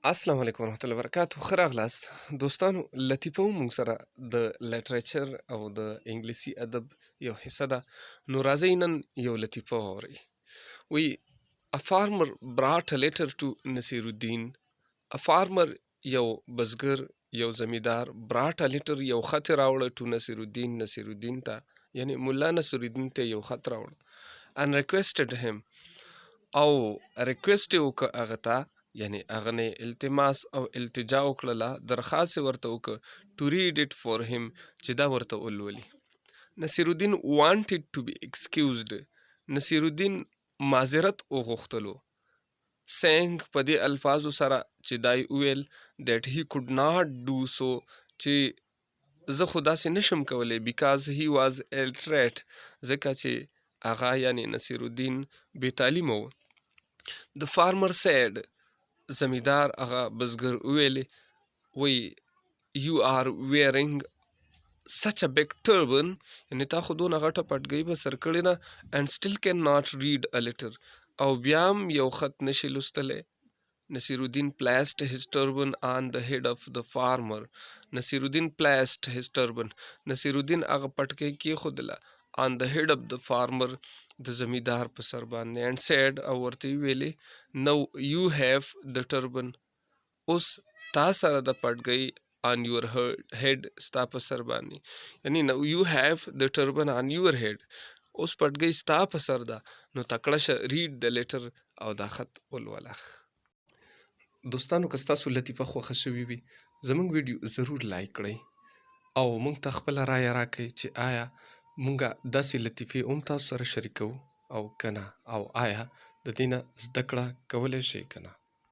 السلام علیکم ورحمت الله وبرکاتو. ښه راغلاست دوستانو. لطیفه مو موږ سره د لټریچر او د انګلیسي ادب یو حصه ده. نو راځئ نن یو لطیفه واورئ. وی A farmer brought a letter to Nasiruddin. A farmer یو بزګر یو زمیدار brought a letter یو خط راوړه to Nasiruddin نصیرالدین ته یعنی مولا نصیرالدین ته یو خط راوړه and requested him او ریکویسټ یې وکړه هغه ته یعنی هغه نه التماس او التجا وکړله درخواست یې ورته وکړه to read it for him چې دا ورته ولولي. نصیرالدین wanted to be excused. نصیرالدین معذرت وغوښتلو saying په دې الفاظو سره چې دای وویل that he could not do so چې زه خو داسې نشم کولی because he was illiterate ځکه چې هغه یعنی نصیرالدین بې تعلیمه و. The farmer said زمیدار هغه بزګر وویلې وی you are wearing such a big turban یعنی تا خو دونه غټه پټګۍ به سر کړې ده and still cannot read a letter او بیا هم یو خط نشي لوستلی. نصیرالدین placed his turban on the head of the farmer. نصیرالدین placed his turban نصیرالدین هغه پټګۍ کېښودله on the head of the farmer د زمیدار په سر باندې and said او ورته ویلې now you have the turban اوس تا سره د پټګۍ on your head ستا په سر باندې یعنی now you have the turban on your head اوس پټګۍ ستا په سر ده نو تکړه شه read the letter او دا خط ولوله. دوستانو که ستاسو لطیفه خوښه شوې وي زموږ ویډیو ضرور لایک کړئ او موږ ته خپله رایه راکړئ چې آیا مونږه داسې لطیفې هم تاسو سره شریکو او که نه او آیا د دې نه زده کړه کولی شئ که نه.